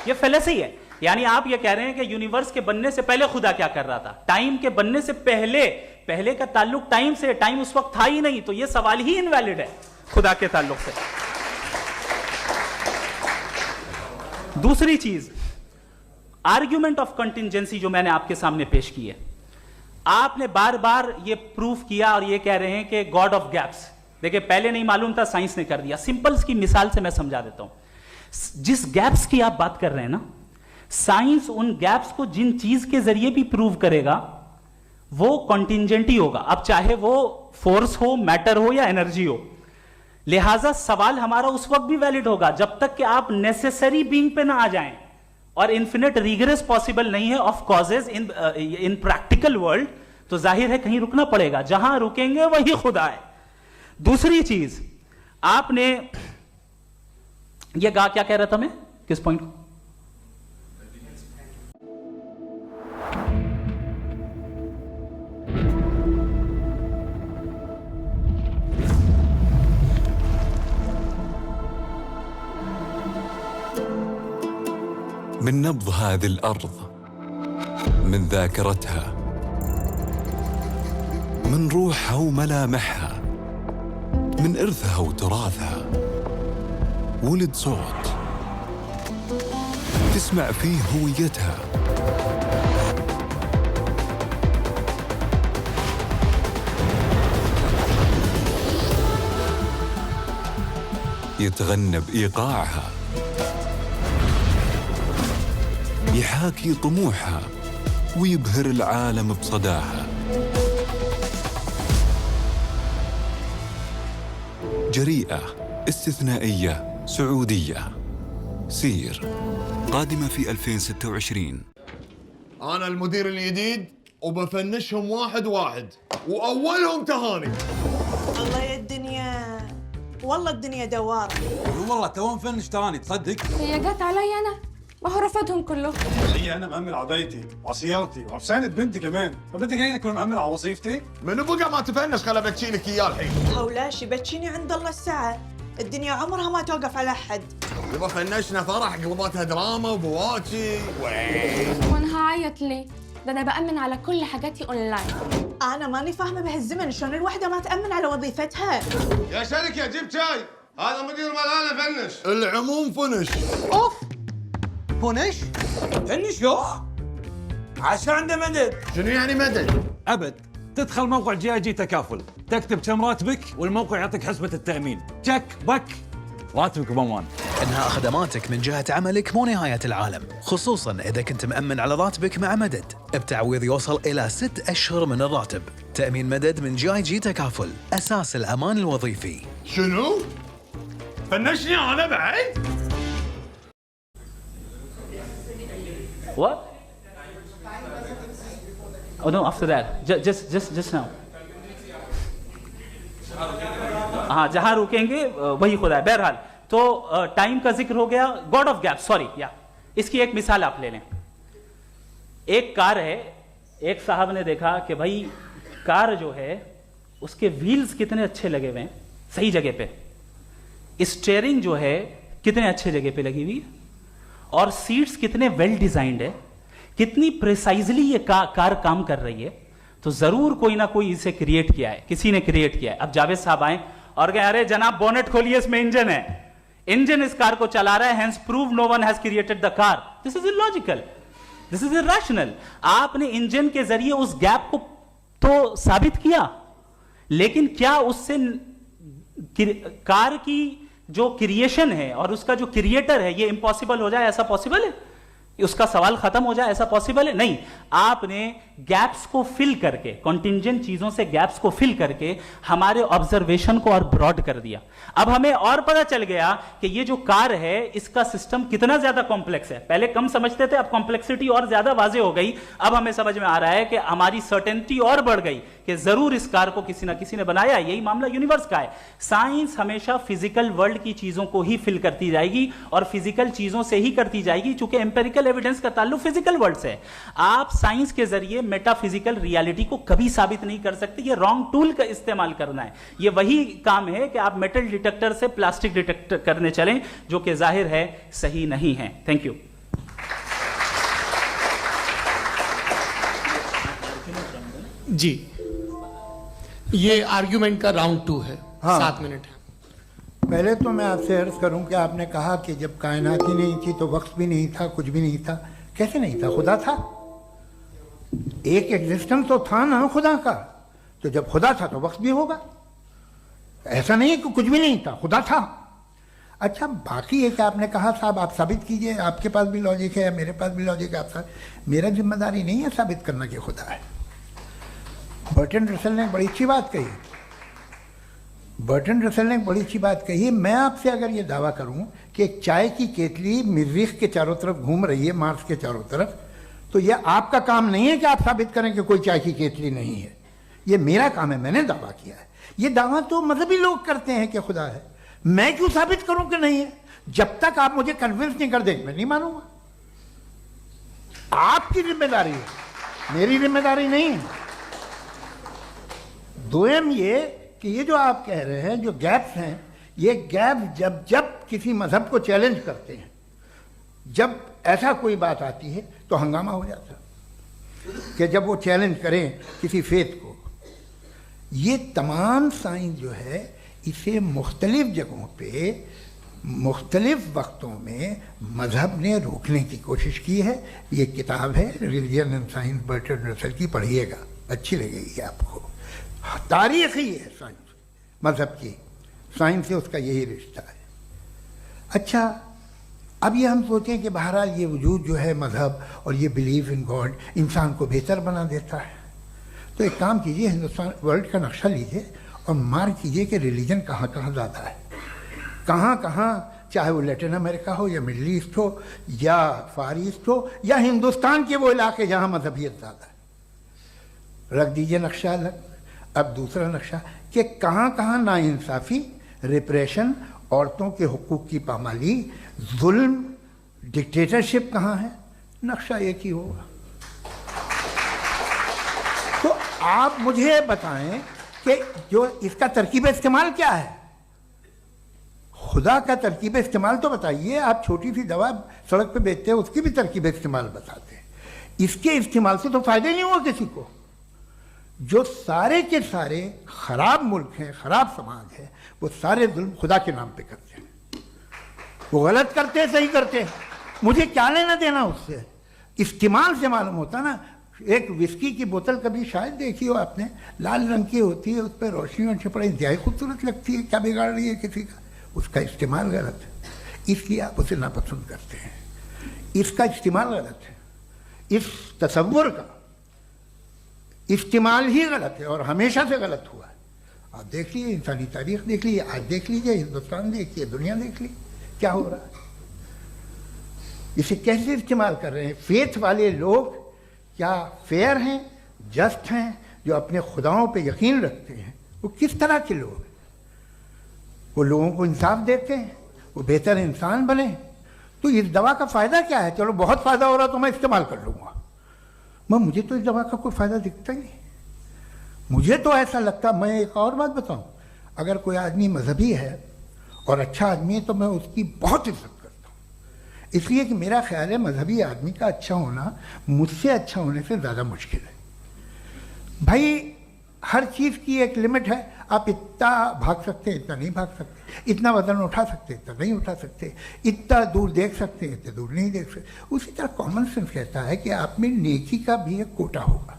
یہ فلسفی ہے. یعنی آپ یہ کہہ رہے ہیں کہ یونیورس کے بننے سے پہلے خدا کیا کر رہا تھا؟ ٹائم کے بننے سے پہلے کا تعلق ٹائم سے, ٹائم اس وقت تھا ہی نہیں, تو یہ سوال ہی انویلڈ ہے خدا کے تعلق سے. دوسری چیز, آرگیومنٹ آف کنٹینجنسی جو میں نے آپ کے سامنے پیش کی ہے, آپ نے بار بار یہ پروف کیا اور یہ کہہ رہے ہیں کہ گاڈ آف گیپس. دیکھیں پہلے نہیں معلوم تھا, سائنس نے کر دیا. سمپلس کی مثال سے میں سمجھا دیتا ہوں. جس گیپس کی آپ بات کر رہے ہیں نا, سائنس ان گیپس کو جن چیز کے ذریعے بھی پروو کرے گا وہ کنٹینجنٹ ہی ہوگا, اب چاہے وہ فورس ہو, میٹر ہو یا انرجی ہو. لہٰذا سوال ہمارا اس وقت بھی ویلڈ ہوگا جب تک کہ آپ نیسیسری بینگ پہ نہ آ جائیں, اور انفینٹ ریگریس پاسبل نہیں ہے of causes in practical world, تو ظاہر ہے کہیں رکنا پڑے گا. جہاں رکیں گے وہی خدا ہے. دوسری چیز, آپ نے یہ کیا کہہ رہا تھا میں, کس پوائنٹ کو؟ من نبض هذه الأرض, من ذاكرتها, من روحها وملامحها, من إرثها وتراثها, ولد صوت تسمع فيه هويتها. يتغنى بإيقاعها, يحاكي طموحها ويبهر العالم بصداها. جريئة استثنائية سعودية, سير, قادمة في 2026. أنا المدير الجديد وبفنشهم واحد واحد, وأولهم تهاني. الله يا الدنيا, والله الدنيا دوار. والله توهم فنش تهاني تصدق؟ هي جت علي أنا, ما هو رفضهم كلهم. هي انا مأمن على بيتي وسيارتي وعفسانة بنتي كمان، فبدك جاي اكون مأمن على وظيفتي؟ منو بقى ما تفنش خلا بتشي لك اياه الحين. هولاشي بتشيني عند الله الساعة، الدنيا عمرها ما توقف على حد. يبا فنشنا فرح قلباتها دراما وبواكي. وين؟ وانا هعيط ليه؟ ده انا بأمن على كل حاجاتي اونلاين. انا ماني فاهمة بهالزمن شلون الوحدة ما تأمن على وظيفتها. يا شركة جيب شاي، هذا مدير ملالة فنش. العموم فنش. اوف. فنش؟ فنش يوه؟ عشان عنده مدد. شنو يعني مدد؟ ابد، تدخل موقع جي اي جي تكافل، تكتب كم راتبك والموقع يعطيك حسبة التأمين، تشك بك راتبك بضمان. إنهاء خدماتك من جهة عملك مو نهاية العالم، خصوصاً إذا كنت مأمن على راتبك مع مدد، بتعويض يوصل إلى 6 أشهر من الراتب. تأمين مدد من جي اي جي تكافل، أساس الأمان الوظيفي. شنو؟ فنشني أنا بعد؟ What? Oh no, after that. Just now. ہاں جہاں روکیں گے وہی خدا ہے. بہرحال تو ٹائم کا ذکر ہو گیا. گاڈ آف گیپ, سوری, یا اس کی ایک مثال آپ لے لیں. ایک کار ہے, ایک صاحب نے دیکھا کہ بھائی کار جو ہے اس کے ویلز کتنے اچھے لگے ہوئے ہیں صحیح جگہ پہ, اسٹیئرنگ جو ہے کتنے اچھے جگہ پہ لگی ہوئی ہے, اور سیٹس کتنے ویل ڈیزائنڈ ہے, کتنی پریسائزلی یہ کار کام کر رہی ہے. تو ضرور کوئی نہ کوئی اسے کریٹ کیا ہے, کسی نے کریٹ کیا ہے. اب جاوید صاحب آئیں اور کہیں ارے جناب بونٹ کھولیے, اس میں انجن ہے, انجن اس کار کو چلا رہا ہے, hence prove no one has created the car. This is illogical, this is irrational. آپ نے انجن کے ذریعے اس گیپ کو تو ثابت کیا, لیکن کیا اس سے کار کی جو کریشن ہے اور اس کا جو کریٹر ہے یہ امپاسبل ہو جائے؟ ایسا پاسبل ہے؟ اس کا سوال ختم ہو جائے, ایسا پاسبل ہے؟ نہیں. آپ نے گیپس کو فل کر کے, کنٹینجنٹ چیزوں سے گیپس کو فل کر کے ہمارے آبزرویشن کو اور براڈ کر دیا. اب ہمیں اور پتہ چل گیا کہ یہ جو کار ہے اس کا سسٹم کتنا زیادہ کمپلیکس ہے. پہلے کم سمجھتے تھے, اب کمپلیکسٹی اور زیادہ واضح ہو گئی. اب ہمیں سمجھ میں آ رہا ہے کہ ہماری سرٹینٹی اور بڑھ گئی کہ ضرور اس کار کو کسی نہ کسی نے بنایا. یہی معاملہ یونیورس کا ہے. سائنس ہمیشہ فزیکل ورلڈ کی چیزوں کو ہی فل کرتی جائے گی اور فزیکل چیزوں سے ہی کرتی جائے گی, چونکہ امپیریکل ایویڈنس کا تعلق فزیکل ورلڈ سے ہے. آپ سائنس کے ذریعے میٹا فزیکل ریالٹی کو کبھی ثابت نہیں کر سکتے. یہ رانگ ٹول کا استعمال کرنا ہے. یہ وہی کام ہے کہ آپ میٹل ڈیٹیکٹر سے پلاسٹک ڈیٹیکٹر کرنے چلیں, جو کہ ظاہر ہے صحیح نہیں ہے. Thank you. جی, یہ آرگیومنٹ کا راؤنڈ 2 ہے. 7 منٹ ہے. پہلے تو میں آپ سے عرض کروں کہ آپ نے کہا کہ جب کائنات ہی نہیں تھی تو وقت بھی نہیں تھا, کچھ بھی نہیں تھا. کیسے نہیں تھا؟ خدا تھا. ایک ایگزسٹنس تو تھا نا خدا کا. تو جب خدا تھا تو وقت بھی ہوگا. ایسا نہیں کہ کچھ بھی نہیں تھا, خدا تھا. اچھا, باقی ہے کہ آپ نے کہا صاحب آپ ثابت کیجئے, آپ کے پاس بھی لاجک ہے, میرے پاس بھی لاجک ہے. آپ میرا ذمہ داری نہیں ہے ثابت کرنا کہ خدا ہے. برٹن رسل نے بڑی اچھی بات کہی. برٹن رسل نے بڑی اچھی بات کہی. میں آپ سے اگر یہ دعویٰ کروں کہ ایک چائے کی کیتلی مریخ کے چاروں طرف گھوم رہی ہے, مارس کے چاروں طرف, تو یہ آپ کا کام نہیں ہے کہ آپ ثابت کریں کہ کوئی چائے کی کیتلی نہیں ہے. یہ میرا کام ہے, میں نے دعویٰ کیا ہے. یہ دعویٰ تو مذہبی لوگ کرتے ہیں کہ خدا ہے. میں کیوں ثابت کروں کہ نہیں ہے؟ جب تک آپ مجھے کنونس نہیں کر دیں میں نہیں مانوں گا. آپ کی ذمہ داری ہے, میری ذمہ داری نہیں ہے. دوم یہ کہ یہ جو آپ کہہ رہے ہیں جو گیپس ہیں, یہ گیپ جب کسی مذہب کو چیلنج کرتے ہیں, جب ایسا کوئی بات آتی ہے تو ہنگامہ ہو جاتا ہے کہ جب وہ چیلنج کریں کسی فیتھ کو. یہ تمام سائنس جو ہے اسے مختلف جگہوں پہ مختلف وقتوں میں مذہب نے روکنے کی کوشش کی ہے. یہ کتاب ہے ریلیجن اینڈ سائنس, برٹن رسل کی, پڑھیے گا, اچھی لگے گی آپ کو. تاریخی ہے سائنس مذہب کی, سائنس سے اس کا یہی رشتہ ہے. اچھا, اب یہ ہم سوچیں کہ بہرحال یہ وجود جو ہے مذہب اور یہ بلیف ان گاڈ انسان کو بہتر بنا دیتا ہے. تو ایک کام کیجئے, ہندوستان ورلڈ کا نقشہ لیجئے اور مارک کیجئے کہ ریلیجن کہاں کہاں زیادہ ہے, کہاں کہاں, چاہے وہ لیٹن امریکہ ہو یا مڈل ایسٹ ہو یا فار ایسٹ ہو یا ہندوستان کے وہ علاقے جہاں مذہبیت زیادہ ہے. رکھ دیجئے نقشہ الگ. اب دوسرا نقشہ کہ کہاں کہاں ناانصافی, ریپریشن, عورتوں کے حقوق کی پامالی, ظلم, ڈکٹیٹرشپ کہاں ہے. نقشہ ایک ہی ہوگا. تو آپ مجھے بتائیں کہ جو اس کا ترکیب استعمال کیا ہے. خدا کا ترکیب استعمال تو بتائیے. آپ چھوٹی سی دوا سڑک پہ بیچتے ہیں, اس کی بھی ترکیب استعمال بتاتے ہیں. اس کے استعمال سے تو فائدہ نہیں ہوا کسی کو. جو سارے کے سارے خراب ملک ہیں, خراب سماج ہے, وہ سارے ظلم خدا کے نام پہ کرتے ہیں. وہ غلط کرتے ہیں, صحیح کرتے ہیں, مجھے کیا لینا دینا اس سے. استعمال سے معلوم ہوتا نا. ایک وسکی کی بوتل کبھی شاید دیکھی ہو آپ نے, لال رنگ کی ہوتی ہے, اس پہ روشنی اور چھپڑی انتہائی خوبصورت لگتی ہے. کیا بگاڑ رہی ہے کسی کا؟ اس کا استعمال غلط ہے, اس لیے آپ اسے ناپسند کرتے ہیں. اس کا استعمال غلط ہے. اس تصور کا استعمال ہی غلط ہے اور ہمیشہ سے غلط ہوا ہے. آپ دیکھ لیجیے, انسانی تاریخ دیکھ لیجیے, آج دیکھ لیجیے, ہندوستان دیکھیے, دنیا دیکھ لیجیے, کیا ہو رہا ہے. اسے کیسے استعمال کر رہے ہیں. فیتھ والے لوگ کیا فیئر ہیں, جسٹ ہیں, جو اپنے خداؤں پہ یقین رکھتے ہیں, وہ کس طرح کے لوگ ہیں. وہ لوگوں کو انصاف دیتے ہیں, وہ بہتر انسان بنے. تو اس دوا کا فائدہ کیا ہے؟ چلو بہت فائدہ ہو رہا تو میں استعمال کر لوں گا. مجھے تو اس دوا کا کوئی فائدہ دکھتا ہی نہیں. مجھے تو ایسا لگتا. میں ایک اور بات بتاؤں, اگر کوئی آدمی مذہبی ہے اور اچھا آدمی ہے تو میں اس کی بہت عزت کرتا ہوں, اس لیے کہ میرا خیال ہے مذہبی آدمی کا اچھا ہونا مجھ سے اچھا ہونے سے زیادہ مشکل ہے. بھائی ہر چیز کی ایک لمٹ ہے. آپ اتنا بھاگ سکتے ہیں, اتنا نہیں بھاگ سکتے. اتنا وزن اٹھا سکتے, اتنا نہیں اٹھا سکتے. اتنا دور دیکھ سکتے ہیں, اتنا دور نہیں دیکھ سکتے. اسی طرح کامن سینس کہتا ہے کہ آپ میں نیکی کا بھی ایک کوٹا ہوگا.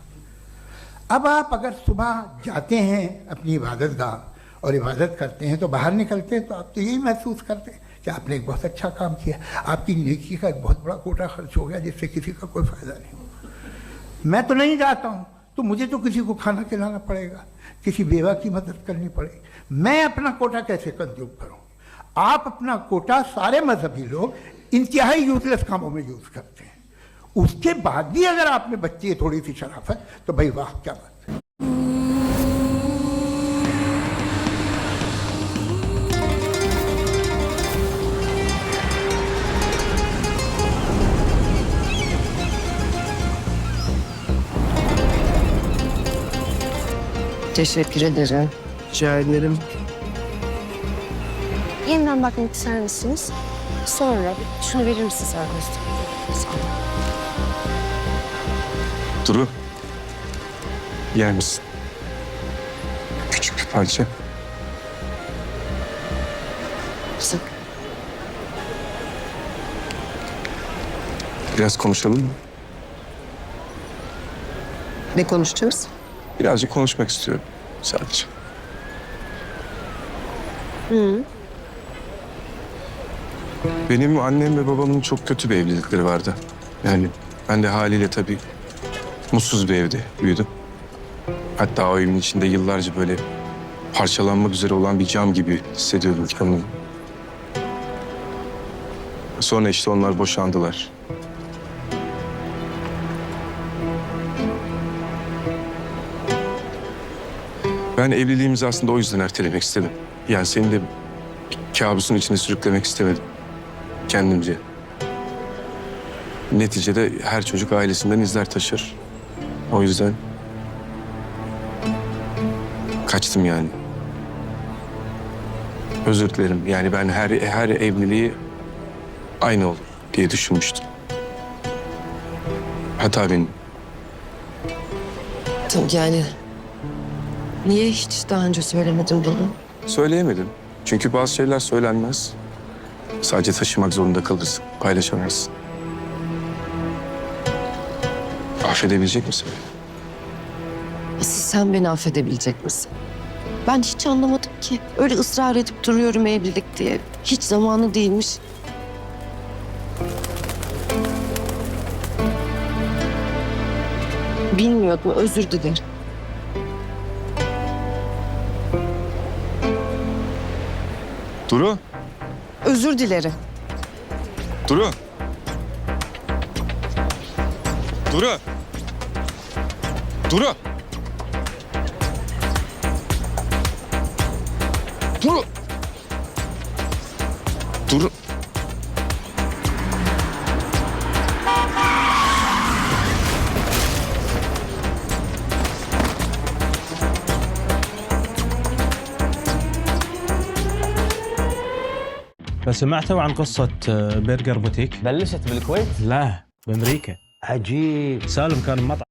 اب آپ اگر صبح جاتے ہیں اپنی عبادت گاہ اور عبادت کرتے ہیں تو باہر نکلتے ہیں تو آپ تو یہی محسوس کرتے ہیں کہ آپ نے ایک بہت اچھا کام کیا, آپ کی نیکی کا ایک بہت بڑا کوٹا خرچ ہو گیا جس سے کسی کا کوئی فائدہ نہیں ہو. میں تو نہیں جاتا ہوں تو مجھے تو کسی کو کھانا کھلانا پڑے گا, کسی بیوہ کی مدد کرنی پڑے گی. میں اپنا کوٹا کیسے کنزیوم کروں؟ آپ اپنا کوٹا سارے مذہبی لوگ انتہائی یوزلیس کاموں میں یوز کرتے ہیں. اس کے بعد بھی اگر آپ میں بچی ہے تھوڑی سی شرافت تو بھائی واہ کیا بات ہے. Teşekkür ederim. Rica ederim. Yeniden bakmak ister misiniz? Sonra şunu verir misiniz arkadaşlar? Duru. Yer misin? Küçük bir parça. Sık. Biraz konuşalım mı? Ne konuşacağız? Birazcık konuşmak istiyorum sadece. Benim annem ve babamın çok kötü bir evlilikleri vardı. Yani ben de haliyle tabii mutsuz bir evde büyüdüm. Hatta o evin içinde yıllarca böyle parçalanmak üzere olan bir cam gibi hissediyordum kendimi. Sonra işte onlar boşandılar. Ben evliliğimizi aslında o yüzden ertelemek istedim. Yani seni de bir kabusun içine sürüklemek istemedim. Kendimce. Neticede her çocuk ailesinden izler taşır. O yüzden kaçtım yani. Özür dilerim. Yani ben her evliliği aynı olur diye düşünmüştüm. Hata benim. Yani niye hiç daha önce söylemedin bunu? Söyleyemedim. Çünkü bazı şeyler söylenmez. Sadece taşımak zorunda kalırsın. Paylaşamazsın. Affedebilecek misin? Asıl sen beni affedebilecek misin? Ben hiç anlamadım ki. Öyle ısrar edip duruyorum evlilik diye. Hiç zamanı değilmiş. Bilmiyordum, özür dilerim. Duru. Özür dilerim. Duru. Duru. Duru. Duru. Duru. فسمعتوا عن قصة Berger بوتيك؟ بلشت بالكويت؟ لا بأمريكا. عجيب. سالم كان مطعم.